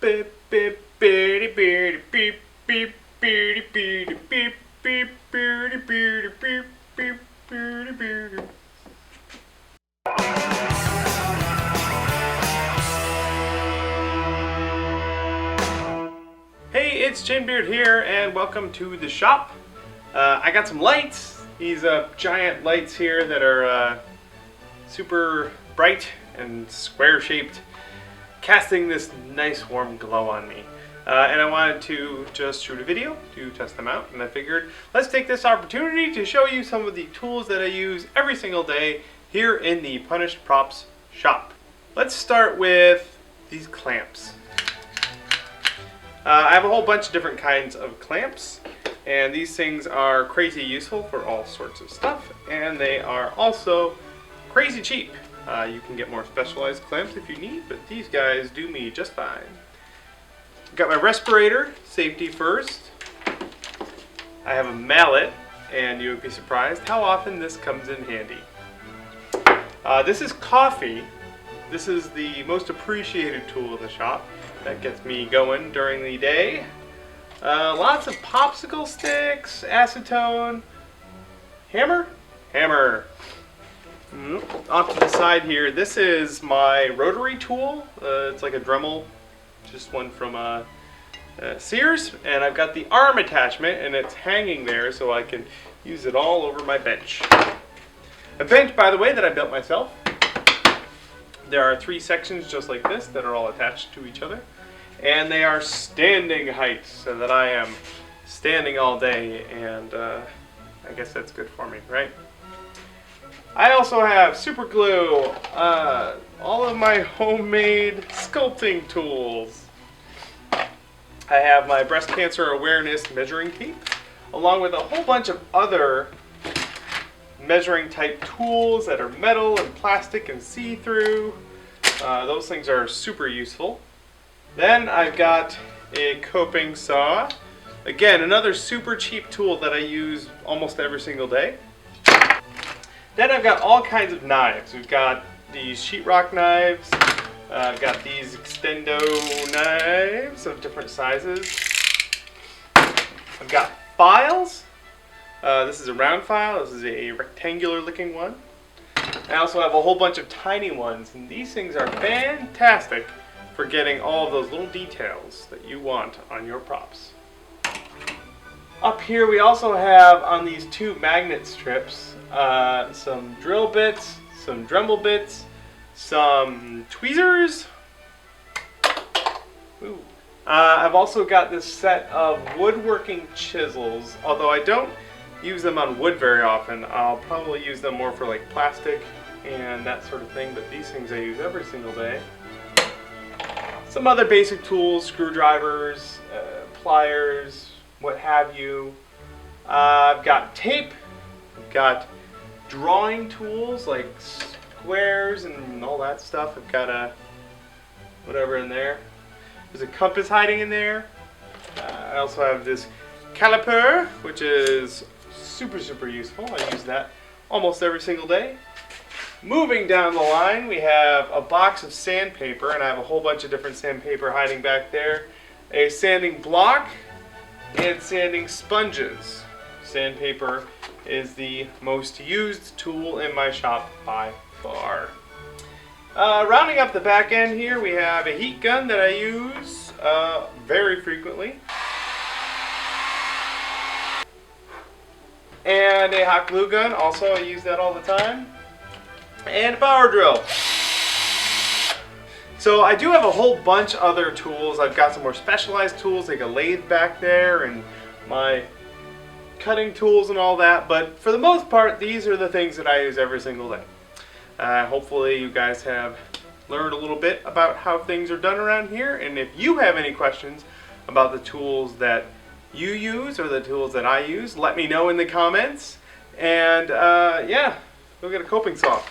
Beep beep beep beep beep beep beep beep beep beep beep beep beep beep beep. Hey, it's Chinbeard here, and welcome to the shop. I got some lights. These giant lights here that are super bright and square-shaped, casting this nice warm glow on me. And I wanted to just shoot a video to test them out, and I figured let's take this opportunity to show you some of the tools that I use every single day here in the Punished Props shop. Let's start with these clamps. I have a whole bunch of different kinds of clamps, and these things are crazy useful for all sorts of stuff, and they are also crazy cheap. You can get more specialized clamps if you need, but these guys do me just fine. Got my respirator, safety first. I have a mallet, and you would be surprised how often this comes in handy. This is coffee. This is the most appreciated tool in the shop that gets me going during the day. Lots of popsicle sticks, acetone, hammer. Off to the side here, this is my rotary tool. It's like a Dremel, just one from Sears, and I've got the arm attachment, and it's hanging there so I can use it all over my bench. A bench, by the way, that I built myself. There are 3 sections just like this that are all attached to each other, and they are standing height so that I am standing all day, and I guess that's good for me, right? I also have super glue, all of my homemade sculpting tools. I have my breast cancer awareness measuring tape, along with a whole bunch of other measuring type tools that are metal and plastic and see-through. Those things are super useful. Then I've got a coping saw. Again, another super cheap tool that I use almost every single day. Then I've got all kinds of knives. We've got these sheetrock knives. I've got these extendo knives of different sizes. I've got files. This is a round file. This is a rectangular looking one. I also have a whole bunch of tiny ones, and these things are fantastic for getting all of those little details that you want on your props. Up here we also have on these 2 magnet strips some drill bits, some Dremel bits, some tweezers. Ooh. I've also got this set of woodworking chisels, although I don't use them on wood very often. I'll probably use them more for like plastic and that sort of thing, but these things I use every single day. Some other basic tools, screwdrivers, pliers, what have you. I've got tape, I've got drawing tools like squares and all that stuff. I've got whatever in there. There's a compass hiding in there. I also have this caliper, which is super useful. I use that almost every single day. Moving down the line, we have a box of sandpaper, and I have a whole bunch of different sandpaper hiding back there. A sanding block and sanding sponges. Sandpaper is the most used tool in my shop by far. Rounding up the back end here, we have a heat gun that I use very frequently. And a hot glue gun, also I use that all the time. And a power drill. So I do have a whole bunch of other tools. I've got some more specialized tools like a lathe back there and my cutting tools and all that, but for the most part these are the things that I use every single day. Hopefully you guys have learned a little bit about how things are done around here, and if you have any questions about the tools that you use or the tools that I use, let me know in the comments. And yeah, go get a coping saw.